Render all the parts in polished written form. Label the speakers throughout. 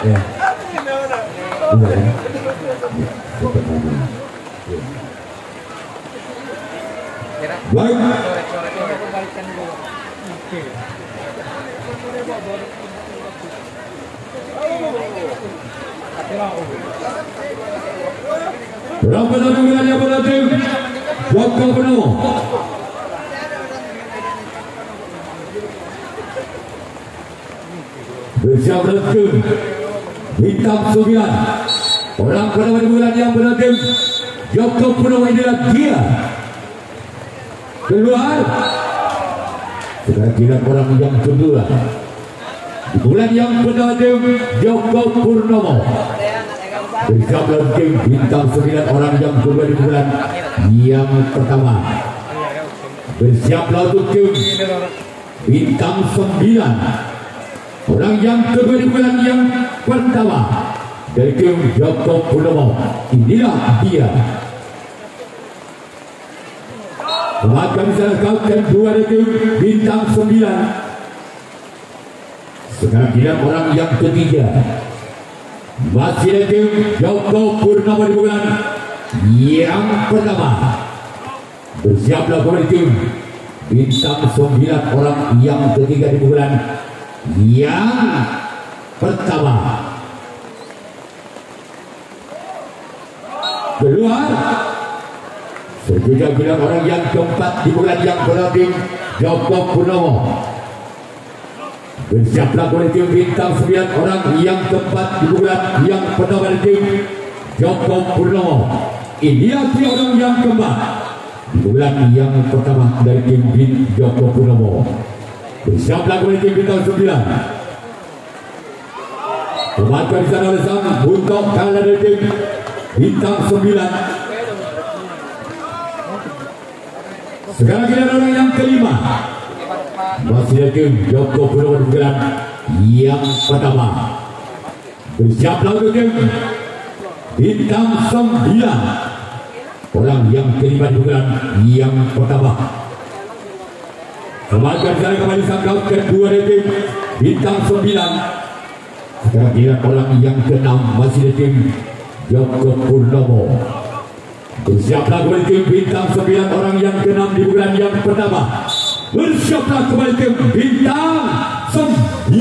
Speaker 1: Ya. Baik. Berapa yang berlatih? Joko Purnomo. Bersiap berlatih. Hitam 9. Orang pertama di bulan yang berlatih. Joko Purnomo inilah dia. Keluar. Sekarang kira orang yang kedua. Di bulan yang berlatih Joko Purnomo. Bersiap berlatih bintang 9 orang yang kedua di bulan yang pertama. Bersiap berlatih bintang 9 orang yang kedua di bulan yang pertama dari tim Joko Purnomo. Inilah dia. Maka misalkan dua dari tim bintang 9. Sekarang dia orang yang ketiga. Masih dari tim Joko Purnomo di bulan yang pertama. Bersiaplah kembali tim bintang 9 orang yang ketiga di bulan yang pertama. Keluar. Sesudah bilang orang yang keempat di bulan yang berlatih Joko Purnomo. Bersiaplah oleh tim bintang 9 orang yang keempat di bulan yang pertama di tim Joko Purnomo. Inilah dia orang yang keempat di bulan yang pertama dari tim Joko Purnomo. Bersiaplah oleh tim bintang 9. Kematian di sana oleh sang untuk kalah dari tim bintang 9. Sekarang kita orang yang kelima. Masih ada tim Joko Purnomo di bulan yang pertama. Bersiaplah untuk tim bintang 9 orang yang kelima di bulan yang pertama. Kembali kembali sangkau kedua dari tim bintang 9. Sekarang dia orang yang ke-6 masih di tim Joko Purnomo. Bersiaplah kembali tim bintang 9 orang yang ke-6 di bulan yang pertama. Bersiaplah kembali tim bintang 9.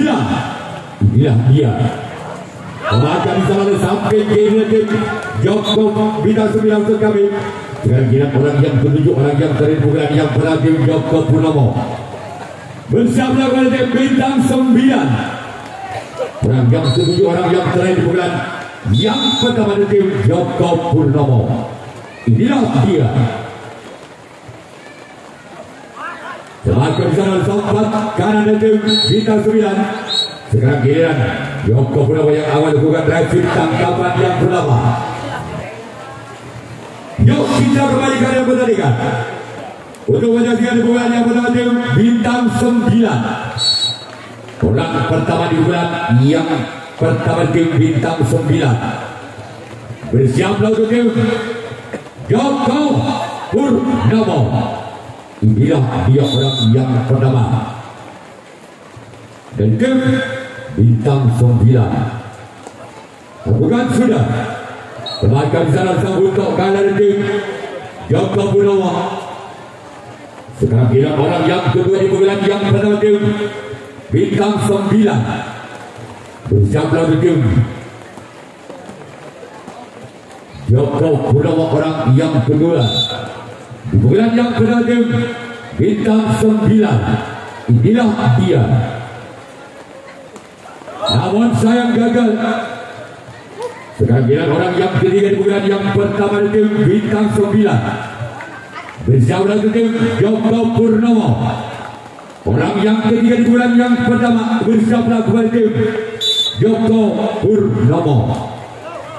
Speaker 1: Inilah dia. Kembali salah sampai kini tim Joko bintang 9 untuk kami. Sekarang dia orang yang ke-7 orang yang terakhir bulan yang pertama tim Joko Purnomo. Bersiaplah kembali tim bintang 9. Orang yang ke-7 orang yang terakhir di bulan yang pertama di tim Joko Purnomo. Inilah dia. Semakin sana sempat kanan di tim bintang 9. Sekarang giliran Joko Purnomo yang awal lakukan drive tangkapan yang pertama. Yuk kita kembali ke yang pertandingan untuk menyaksikan di bulan yang pertama tim bintang 9. Orang pertama di bulan yang pertama tim bintang 9. Bersiaplah untuk tim Joko Purnomo. Inilah dia orang yang pertama dan tim bintang 9. Bukan sudah semakin sana sambut kalah dari tim Joko Purnomo. Sekarang dia orang yang kedua di bulan yang pertama tim bintang 9. Bersiaplah untuk tim Joko Purnomo orang yang kedua di bulan yang kedua tim bintang 9. Inilah dia. Namun sayang gagal. Sekarang dia orang yang ketiga di bulan yang pertama di tim bintang 9. Bersiaplah untuk tim Joko Purnomo. Orang yang ketiga di bulan yang pertama. Bersiaplah kembali tim Joko Purnomo.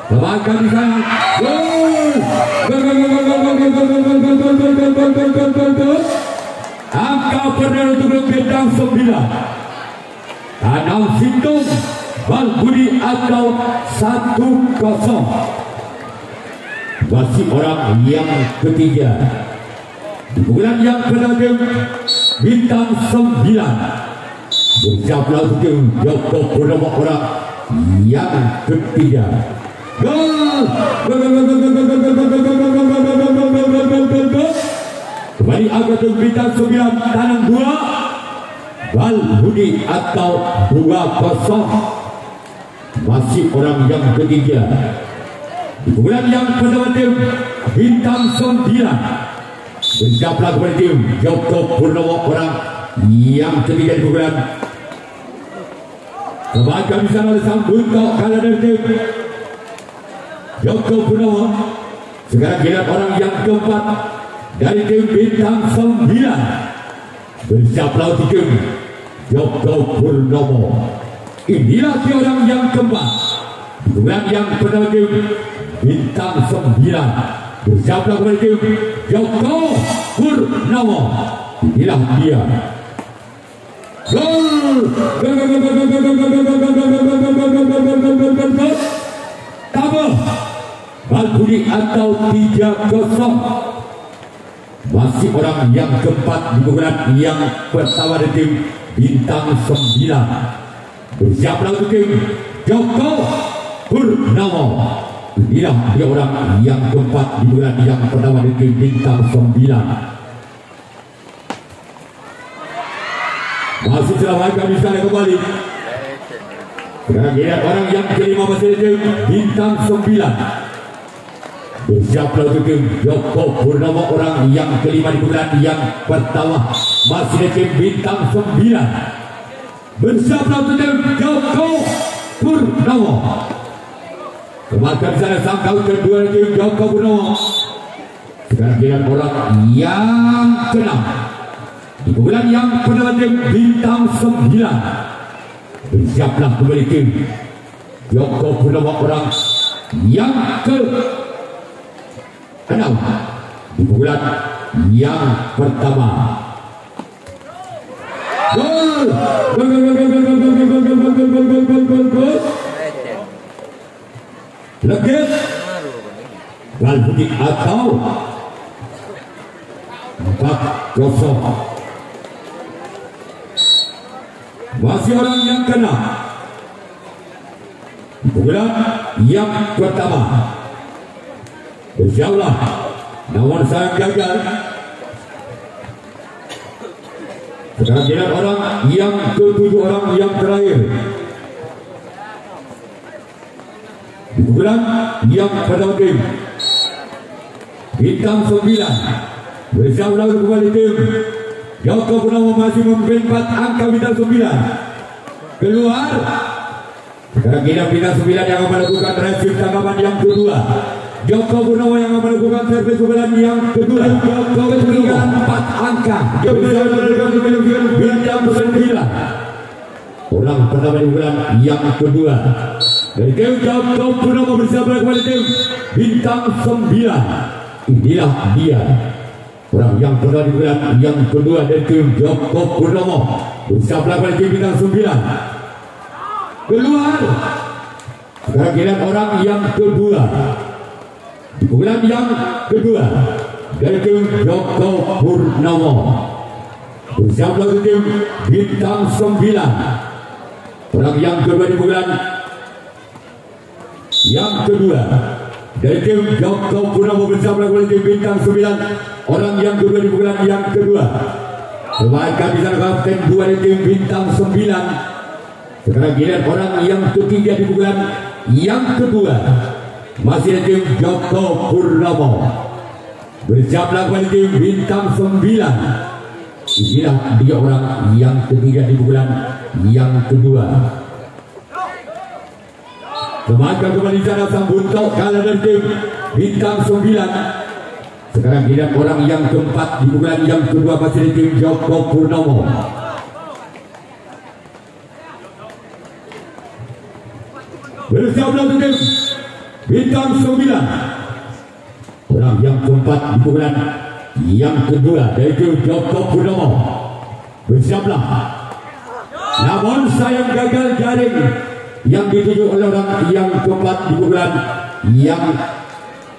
Speaker 1: Tebakan di sana. Angka perdana untuk bintang 9. Tanam Sintung Balbudi atau 1-0. Masih orang yang ketiga di bulan yang pertama tim bintang 9. Bersiaplah tim Joko Purnomo orang yang ketiga. Gol! Kembali angkatan bintang 9 Tanang 2 Balbudi atau 2-0. Masih orang yang ketiga. Kemudian yang pertama tim bintang 9 bersiaplah kepada tim Joko Purnomo, orang yang ketiga di bulan. Kembali bisa oleh sang buntok kalah dari tim Joko Purnomo. Sekarang kita orang yang keempat dari tim bintang 9 bersiaplah di tim Joko Purnomo. Inilah dia orang yang keempat di bulan yang pertama tim bintang 9 bersiaplah kepada tim Joko Purnomo. Inilah dia. Gol! Tambah Balbudi atau 3-0. Masih orang yang keempat di bulan yang pertama dari tim bintang 9 bersiaplah untuk tim Joko Purnomo. Inilah dia orang yang keempat di bulan yang pertama di tim bintang 9. Masih selamat kami sana kembali. Sekarang lihat orang yang kelima masih di tim bintang 9 bersiaplah untuk tim Joko Purnomo, orang yang kelima di bulan yang pertama masih di tim bintang 9 bersiaplah untuk tim Joko Purnomo. Kembali sana sangkau kedua tim Joko Purnomo. Sekarang lihat orang yang keenam di bulan yang pertama tim bintang 9 bersiaplah kembali tim Joko Purnomo, orang yang ke-6 di bulan yang pertama. Gol! Legit Balbudi atau 4-0. Masih orang yang kena bulan yang pertama bersiaplah, namun saya gagal. Sekarang lihat orang yang ke-7, orang yang terakhir di bulan yang pertama tim bintang 9 bersiaplah kembali tim Joko Purnomo, masih memimpin 4 angka bintang 9 keluar. Sekarang kita bintang 9 yang akan melakukan resim tanggapan yang kedua. Joko Purnomo yang akan melakukan servis bulan yang kedua. Joko ketinggalan 4 angka bintang 9, orang pertama di bulan yang kedua dari tim Joko Purnomo bersama kembali tim bintang 9. Inilah dia orang yang pertama di bulan yang kedua dari tim Joko Purnomo bersama kembali tim bintang 9 keluar. Sekarang kita orang yang kedua di bulan yang kedua dari tim Joko Purnomo bersama tim bintang 9, orang yang kedua di bulan yang kedua dari tim Joko Purnomo bersama tim bintang 9, orang yang kedua di bulan yang kedua. Kembali bisa kapten 2 dari tim bintang 9. Sekarang giliran orang yang ketiga di bulan yang kedua masih di tim Joko Purnomo bersiaplah kembali tim bintang 9. Inilah dia orang yang ketiga di bulan yang kedua. Semangat kembali sana sang buntok kalah dari tim bintang 9. Sekarang giliran orang yang keempat di bulan yang kedua masih di tim Joko Purnomo. Bersiaplah untuk tim bintang 9, orang yang keempat di bulan yang kedua dari tim Joko Purnomo. Bersiaplah, namun sayang gagal jaring yang dituju oleh orang yang keempat di bulan yang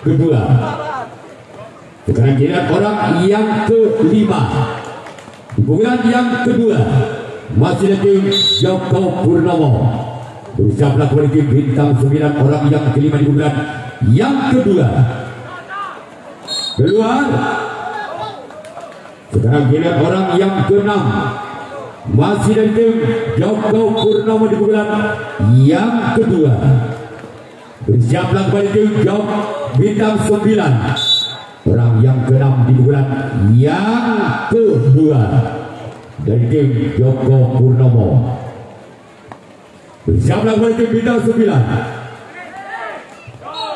Speaker 1: kedua. Sekarang giliran orang yang kelima di bulan yang kedua masih di tim Joko Purnomo. Bersiaplah kembali tim bintang 9 orang yang kelima di bulan yang kedua. Keluar. Sekarang giliran orang yang keenam. Masih dari tim Joko Purnomo di bulan yang kedua. Bersiaplah kembali tim Jok bintang 9 orang yang keenam di bulan yang kedua dari tim Joko Purnomo. Bersiaplah kembali tim bintang 9.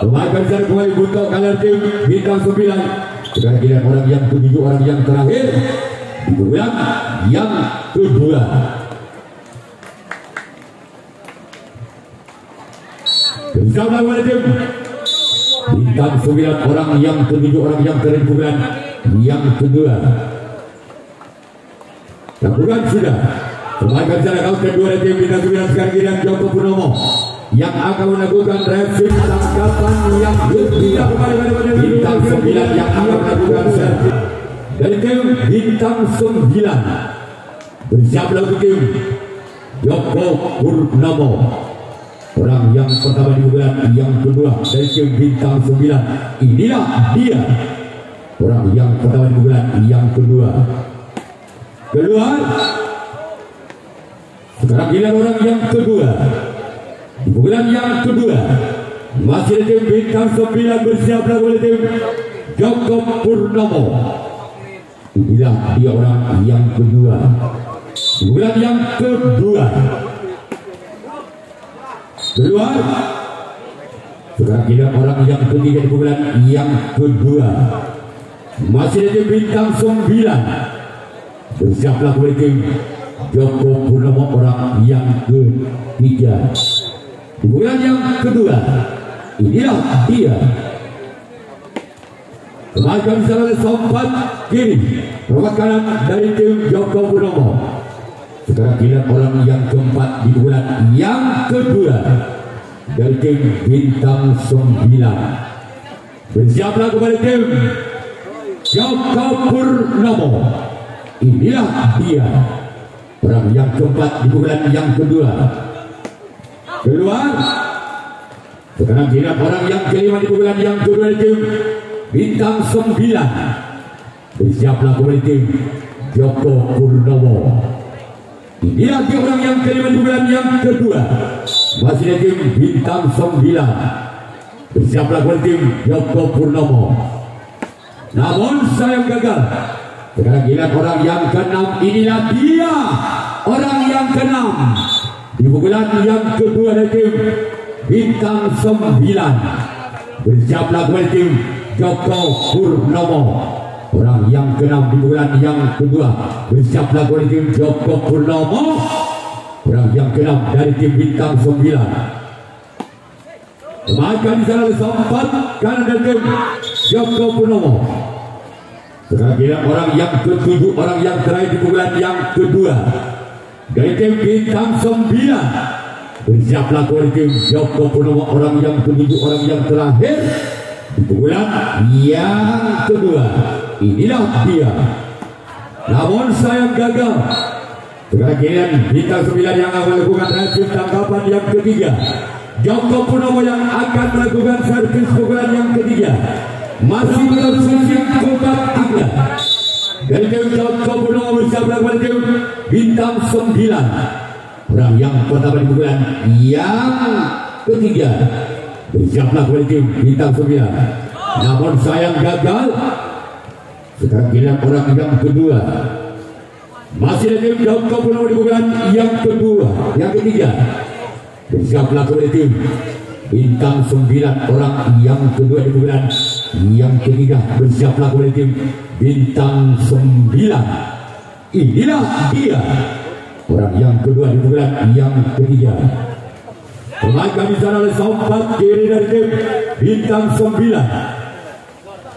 Speaker 1: Kembali sana kembali untuk kalian tim bintang 9. Sekarang giliran orang yang ke-7 orang yang terakhir di bulan yang kedua. Bersiaplah kembali tim bintang 9 orang yang ke-7 orang yang terakhir di bulan yang kedua. Lakukan sudah. Kembali sana kau kedua dari tim bintang 9. Sekarang giliran Joko Purnomo yang akan melakukan reaksi tangkapan yang ketiga. Bintang 9 yang akan melakukan servis dari tim bintang 9. Bersiaplah untuk tim Joko Purnomo orang yang pertama di bulan yang kedua dari tim bintang 9. Inilah dia orang yang pertama di bulan yang kedua. Keluar. Sekarang giliran orang yang kedua di bulan yang kedua. Masih tim bintang 9. Bersiaplah oleh tim Joko Purnomo. Inilah dia orang yang kedua di bulan yang kedua. Keluar. Sekarang giliran orang yang ketiga di bulan yang kedua. Masih tim bintang 9. Bersiaplah oleh tim Joko Purnomo orang yang ketiga di bulan yang kedua. Inilah dia. Kemajuan salah sompat kiri, rawat kanan dari tim Joko Purnomo. Sekarang giliran orang yang keempat di bulan yang kedua dari tim bintang 9. Bersiaplah kembali tim Joko Purnomo. Inilah dia orang yang keempat di bulan yang kedua. Keluar. Sekarang giliran orang yang kelima di bulan yang kedua di tim bintang 9. Bersiaplah kembali tim Joko Purnomo. Inilah dia orang yang kelima di bulan yang kedua. Masih di tim bintang 9. Bersiaplah kembali tim Joko Purnomo. Namun sayang gagal. Sekarang giliran orang yang ke-6. Inilah dia orang yang ke-6 di bulan yang kedua dari tim bintang 9. Bersiaplah kembali tim Joko Purnomo orang yang ke-6 di bulan yang kedua. Bersiaplah kembali tim Joko Purnomo orang yang ke-6 dari tim bintang 9. Kemajuan di sana sempat kanan dari tim Joko Purnomo. Sekarang giliran orang yang ke-7 orang yang terakhir di bulan yang kedua dari tim bintang 9. Bersiaplah kembali tim Joko Purnomo orang yang ke-7 orang yang terakhir di bulan yang kedua. Inilah dia. Namun sayang gagal. Sekarang giliran bintang 9 yang akan melakukan reaksi tangkapan yang ketiga. Joko Purnomo yang akan melakukan servis pukulan yang ketiga. Masih bersisi keempat tiga dari tim Joko Purnomo. Bersiaplah kembali tim bintang 9 orang yang pertama di bulan yang ketiga. Bersiaplah kembali tim bintang 9. Namun sayang gagal. Sekarang giliran orang yang kedua. Masih di tim Joko Purnomo di bulan yang kedua, yang ketiga. Bersiaplah kembali tim bintang 9 orang yang kedua di bulan yang ketiga. Bersiaplah kembali tim bintang 9. Inilah dia orang yang kedua di bulan yang ketiga. Kemajuan di sana oleh sompat kiri dari tim bintang 9.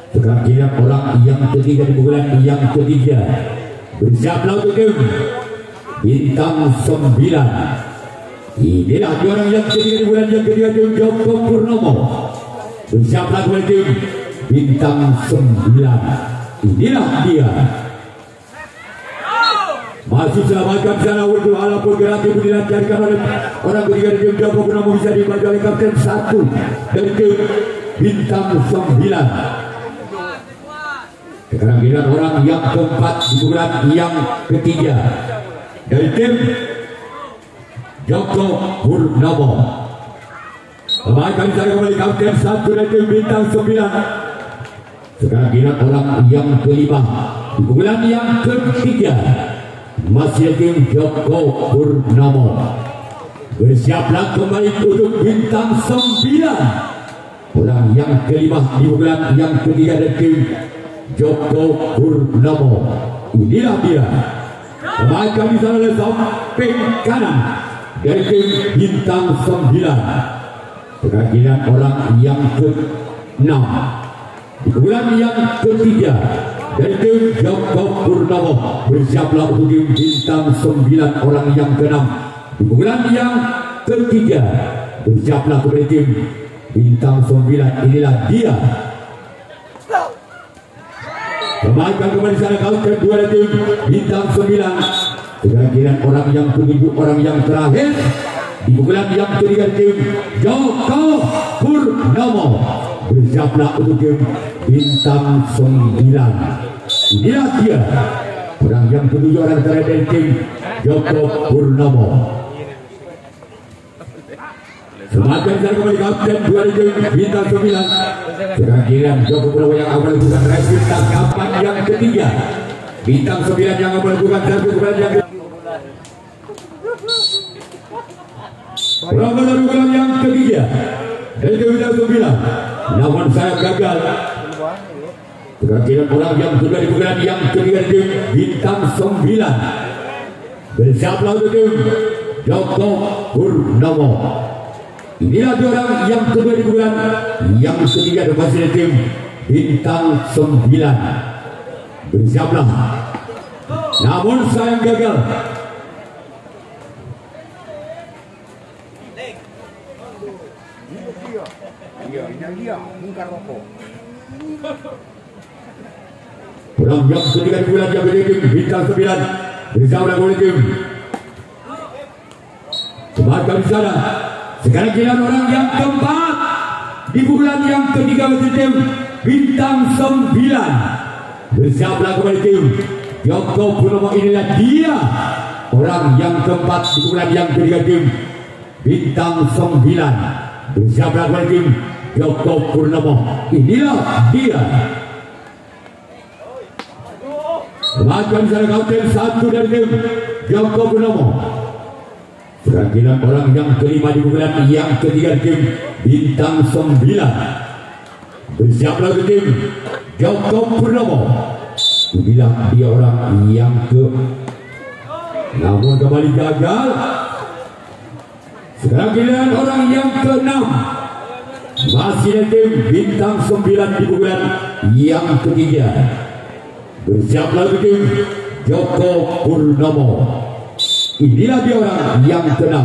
Speaker 1: Sekarang giliran orang yang ketiga di bulan yang ketiga. Bersiaplah untuk tim bintang 9. Inilah dia orang yang ketiga di bulan yang ketiga tim Joko Purnomo. Bersiaplah kembali tim bintang 9. Inilah dia. masih selamatkan sana untuk ala bergerak ibu dilancarkan oleh orang ketiga dari tim Joko Purnomo, bisa dibantu oleh kapten 1 dari tim Bintang 9. Sekarang giliran orang yang keempat di bulan yang ketiga dari tim Joko Purnomo. Memainkan sana kembali kapten 1 dari tim Bintang 9. Sekarang giliran orang yang kelima di bulan yang ketiga masih tim Joko Purnomo. Bersiaplah kembali untuk Bintang 9. Orang yang kelima di bulan yang ketiga dari tim Joko Purnomo. Inilah dia. Memainkan di sana oleh samping kanan dari tim Bintang 9. Sekarang giliran orang yang ke-6 di bulan yang ketiga dari tim Joko Purnomo. Bersiaplah untuk tim Bintang 9 orang yang ke-6 di bulan yang ketiga. Bersiaplah kembali tim Bintang 9. Inilah dia. Memainkan kembali sana kali kedua dari tim Bintang 9. Sekarang giliran orang yang ke-7, orang yang terakhir di bulan yang ketiga tim Joko Purnomo. Bersiaplah untuk tim Bintang 9. Inilah dia. Orang yang ke-7, orang terakhir dari tim Joko Purnomo. Semakin saya kembali kapten 2 dari tim Bintang 9. Sekarang giliran Joko Purnomo yang akan melakukan rapid tangkapan yang ketiga. Bintang 9 yang akan melakukan rapid yang Purnomo dari bulan yang ketiga dari tim Bintang 9. Namun saya gagal. Sekarang orang yang kedua di bulan yang ketiga tim Bintang 9. Bersiaplah untuk tim Joko Purnomo. Inilah orang yang kedua di bulan yang ketiga dari tim Bintang 9. Bersiaplah. Namun saya gagal. Orang yang ketiga di bulan yang ketiga tim Bintang 9. Bersama oleh tim Semakan di sana. Sekarang giliran orang yang keempat di bulan yang ketiga tim Bintang 9. Bersiaplah kembali tim Joko Purnomo. Inilah dia. Orang yang keempat di bulan yang ketiga tim Bintang 9. Bersiaplah kembali tim Joko Purnomo. Inilah dia. Semakin sana kapten 1 dari tim Joko Purnomo. Sekarang giliran orang yang kelima di bulan yang ketiga tim Bintang 9. Bersiaplah tim Joko Purnomo. Inilah dia orang yang ke, namun kembali gagal. Sekarang giliran orang yang ke-6 masih tim Bintang 9 di bulan yang ketiga. Bersiaplah tim Joko Purnomo. Inilah dia orang yang ke-6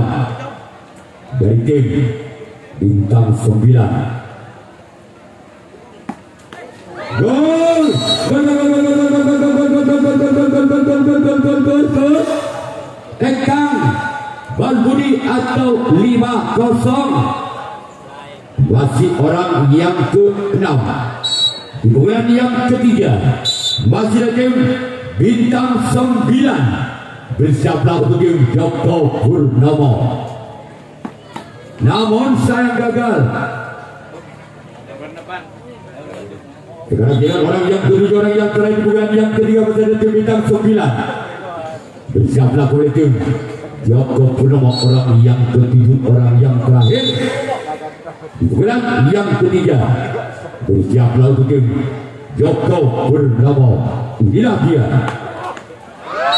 Speaker 1: dari tim Bintang 9. Gol! Tekang Balbudi atau 5-0. Masih orang yang ke-6 di bulan yang ketiga. Masih tim Bintang 9. Bersiaplah untuk tim Joko Purnomo. Namun saya gagal. Sekarang dia orang yang ke-7, orang yang terakhir di bulan yang ketiga bersama tim Bintang 9. Bersiaplah oleh tim Joko Purnomo. Orang yang ke-7, orang yang terakhir di bulan yang ketiga. Bersiaplah untuk tim Joko Purnomo. Inilah dia.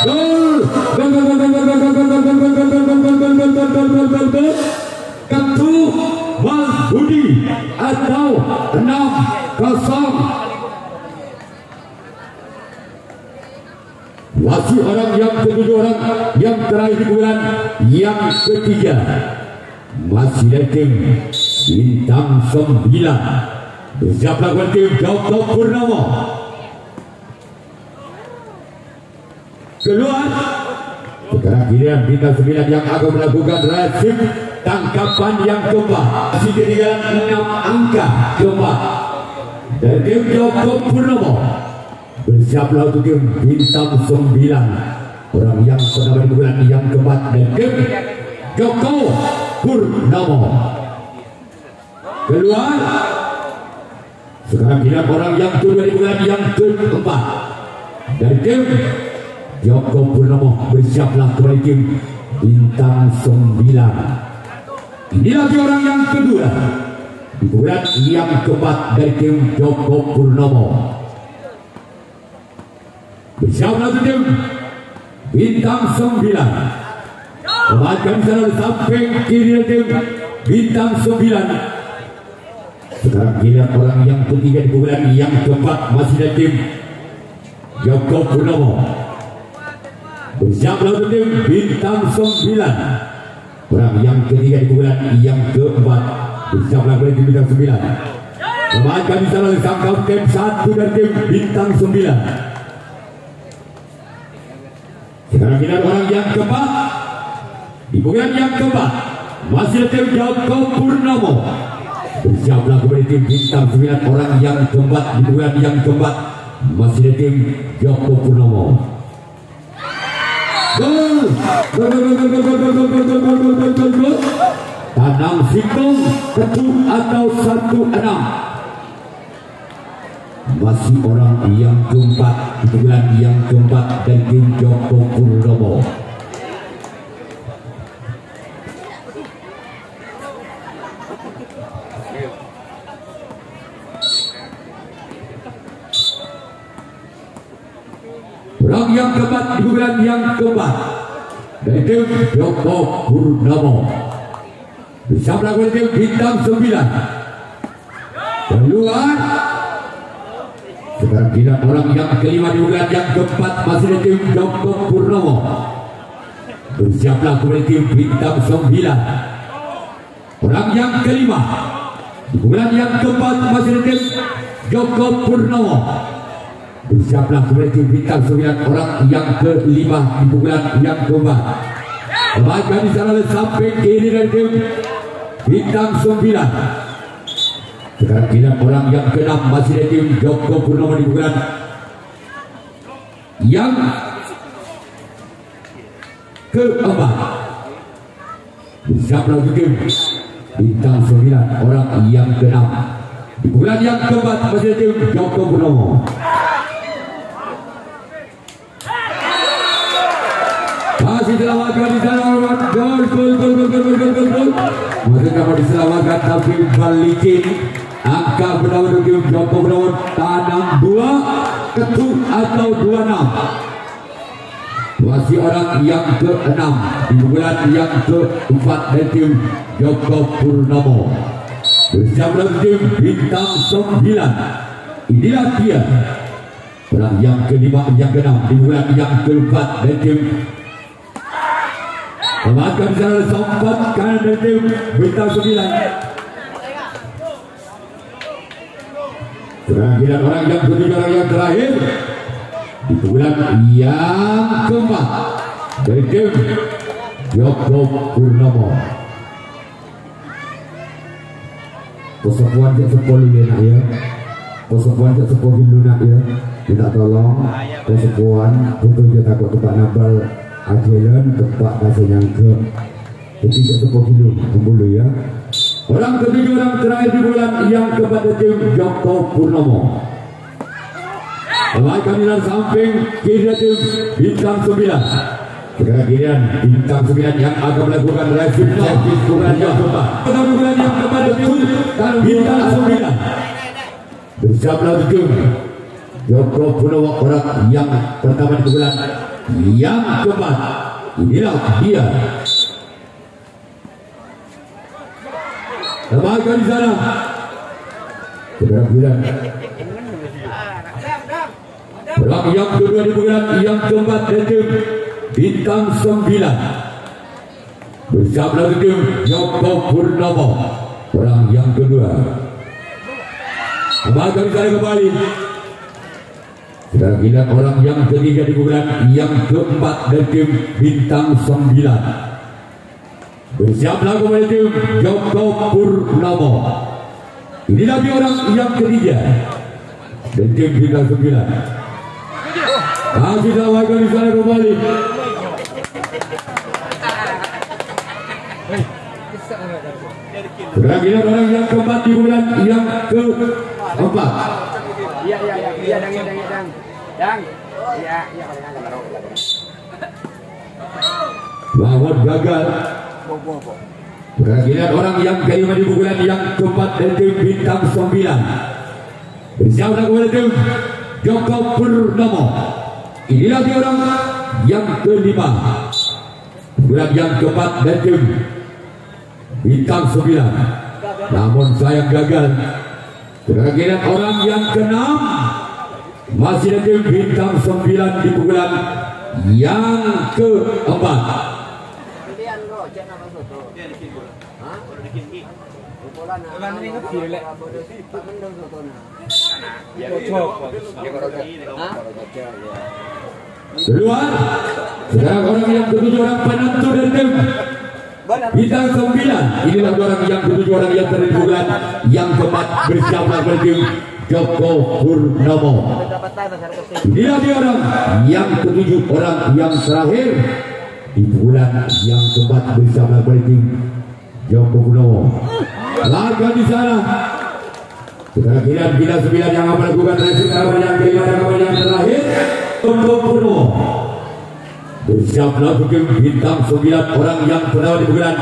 Speaker 1: Gol! Ketu Balbudi atau 6-0. Masih orang yang ke-7, orang yang terakhir di bulan yang ketiga. Masih dari tim Bintang 9. Bersiaplah buat tim Joko Purnomo. Keluar Sekarang giliran bintang 9 yang akan melakukan resip tangkapan yang keempat. Masih ketinggalan 6 angka keempat. Dan tim Joko Purnomo bersiaplah untuk tim bintang 9. Orang yang pertama di bulan yang keempat dan tim Joko Purnomo. Keluar. Sekarang giliran orang yang kedua di bulan yang keempat. Dari tim Joko Purnomo bersiaplah kembali tim bintang 9. Inilah orang yang kedua di bulan yang keempat dari tim Joko Purnomo. Bersiaplah tim bintang 9. Kembalikan sana sampai kiri tim bintang 9. Sekarang giliran orang yang ketiga di bulan yang keempat masih dari tim Joko Purnomo. Bersiaplah untuk tim bintang 9. Orang yang ketiga di bulan yang keempat. Bersiaplah untuk tim bintang 9. Kembalikan di sana sang kapten 1 dari tim bintang 9. Sekarang kita orang yang keempat di bulan yang keempat masih tim Joko Purnomo. Bersiaplah kembali tim bintang 9. Orang yang keempat di bulan yang keempat masih tim Joko Purnomo. Gol! Tanam Sikong ketuk atau 1-6. Masih orang yang keempat di bulan yang keempat dan tim Joko Purnomo. Orang yang keempat di bulan yang keempat dari tim Joko Purnomo. Bisa melakukan tim bintang 9. Keluar. Sekarang kita orang yang kelima di bulan yang keempat masih dari tim Joko Purnomo. Bersiaplah kembali tim bintang 9. Orang yang kelima di bulan yang keempat masih dari tim Joko Purnomo. Bersiaplah kembali tim bintang 9. Orang yang kelima di bulan yang keempat. Kembalikan di sana sampai kiri dari tim bintang 9. Sekarang kita orang yang ke-6 masih dari tim Joko Purnomo di bulan yang keempat. Bersiaplah untuk tim bintang 9. Orang yang ke-6 di bulan yang keempat masih dari tim Joko Purnomo. Masih diselamatkan di sana, gol. Masih dapat diselamatkan tapi balikin. Angka pertama untuk tim Joko Purnomo tanam 2 ketuk atau 26. Masih orang yang ke-6 di bulan yang ke-4 dari tim Joko Purnomo. Bersiaplah tim bintang 9. Inilah dia orang yang kelima yang ke-6 di bulan yang ke-4 dari tim. Kembalikan secara sempat kanan dari tim bintang 9. Terakhir orang yang kedua, orang yang terakhir di bulan yang keempat dari tim Joko Purnomo. Kosokuan cek sepuluh nak ya. Kosokuan cek sepuluh nak ya. Minta tolong kosokuan untuk kita takut tempat nabal ajaran tempat kasih yang ke ketiga 10 kilo dulu ya. Orang ketujuh orang terakhir di bulan yang keempat tim Joko Purnomo. Kembalikan di samping kiri tim bintang 9. Sekarang giliran bintang 9 yang akan melakukan resip servis bulan yang keempat. Bulan yang keempat tim bintang 9. Bersiaplah tim Joko Purnomo. Orang yang pertama di bulan yang keempat. Inilah dia. Kembalikan di sana. Sekarang bilang orang yang kedua di bulan yang keempat tim bintang 9. Bersiaplah tim Joko Purnomo. Orang yang kedua. Kembalikan di sana kembali. Kita lihat orang yang ketiga di bulan yang keempat dari tim Bintang 9. Bersiaplah kembali tim Joko Purnomo. Inilah dia orang yang ketiga dari tim Bintang 9. Kasih tawarkan di sana kembali. Kita lihat orang yang keempat di bulan yang keempat. Bangun gagal. Kita orang yang kelima di bulan yang keempat dari tim Bintang 9. Bersiaplah kepada tim Joko Purnomo. Inilah dia orang yang kelima bulan yang keempat dari tim Bintang 9. Namun sayang gagal. Kita orang yang keenam masih dari tim Bintang 9 di bulan yang keempat. Keluar. Sekarang orang yang ketujuh, orang penentu dari tim Bintang 9. Inilah orang yang ketujuh, orang yang terakhir di bulan yang keempat. Bersiaplah tim Joko Purnomo. Inilah dia orang yang ketujuh, orang yang terakhir di bulan yang keempat. Bersiaplah tim Joko Purnomo. Laga di sana. Kira-kira Bintang 9 yang akan melakukan resiko yang kelima dan yang terakhir Joko Purnomo. Bersiaplah tim Bintang 9, orang yang pertama di bulan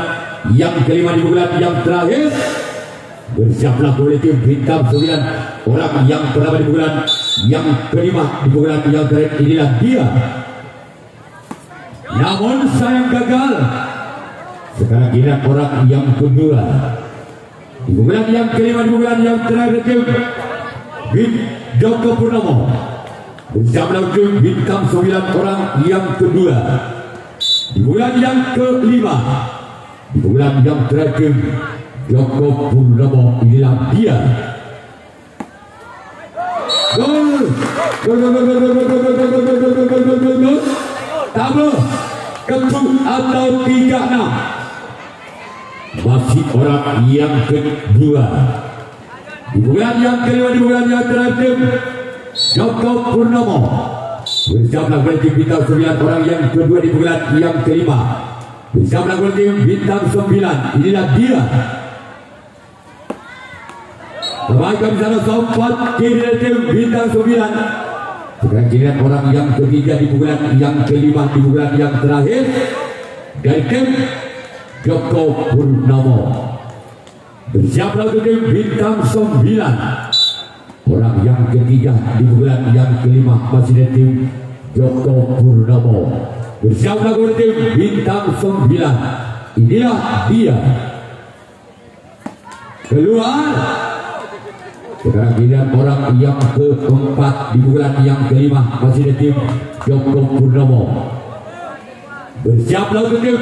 Speaker 1: yang kelima di bulan yang terakhir. Bersiaplah tim Bintang 9, orang yang pertama di bulan yang kelima di bulan yang terakhir. Inilah dia. Namun sayang gagal. Sekarang kira orang yang kedua di bulan yang kelima di bulan yang terakhir tim Joko Purnomo. Bersiaplah tim Bintang 9, orang yang kedua di bulan yang kelima di bulan yang terakhir Joko Purnomo. Inilah dia. Gol. Tabel ketuk atau 36. Masih orang yang kedua di bulan yang kelima di bulan yang terakhir Joko Purnomo. Bersiaplah tim Bintang 9, orang yang kedua di bulan yang kelima. Bersiaplah tim Bintang 9. Inilah dia. Kebaikan di sana sempat kiri tim Bintang 9. Sekarang kira orang yang ketiga di bulan yang kelima di bulan yang terakhir dari tim Joko Purnomo. Bersiaplah tim Bintang 9, orang yang ketiga di bulan yang kelima masih dari tim Joko Purnomo. Bersiaplah tim Bintang 9. Inilah dia. Keluar. Sekarang dilihat orang yang keempat di bulan yang kelima masih dari tim Joko Purnomo. Bersiaplah tim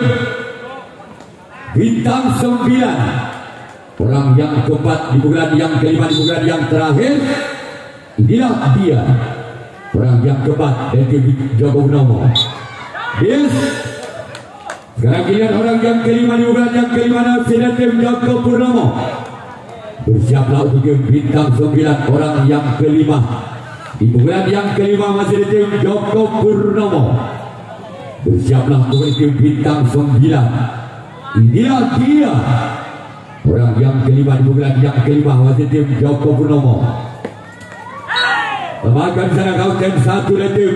Speaker 1: Bintang 9, orang yang keempat di bulan yang kelima di bulan yang terakhir. Inilah dia, orang yang keempat dari tim Joko Purnomo. Yes. Sekarang dilihat orang yang kelima di bulan yang kelima masih dari tim Joko Purnomo. Bersiaplah untuk tim Bintang 9, orang yang kelima di bulan yang kelima masih di tim Joko Purnomo. Bersiaplah untuk tim Bintang 9. Inilah dia, orang yang kelima di bulan yang kelima masih tim Joko Purnomo. Lemahkan sana kautan 1 dari tim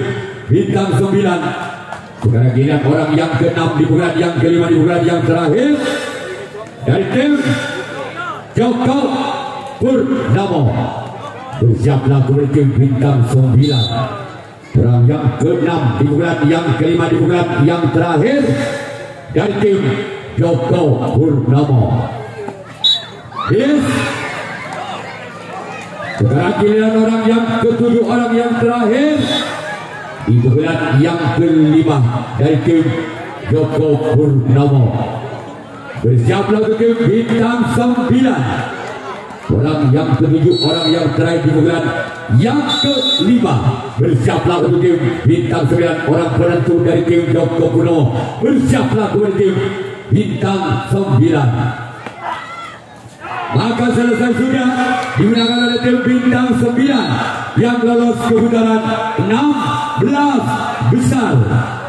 Speaker 1: Bintang 9. Sekarang giliran orang yang ke-6 di bulan yang kelima di bulan yang terakhir dari tim Joko Purnomo. Bersiaplah untuk tim Bintang 9, orang yang ke-6 di bulan yang kelima di bulan yang terakhir dari tim Joko Purnomo. Yes. Sekarang giliran orang yang ke-7, orang yang terakhir di bulan yang kelima dari tim Joko Purnomo. Bersiaplah untuk tim Bintang 9, Orang yang ketujuh, orang yang terakhir di bulan yang kelima. Bersiaplah untuk tim bintang 9, orang penentu dari tim Joko Purnomo. Bersiaplah untuk tim bintang 9. Maka selesai sudah dimenangkan oleh tim bintang 9 yang lolos ke putaran 16 besar.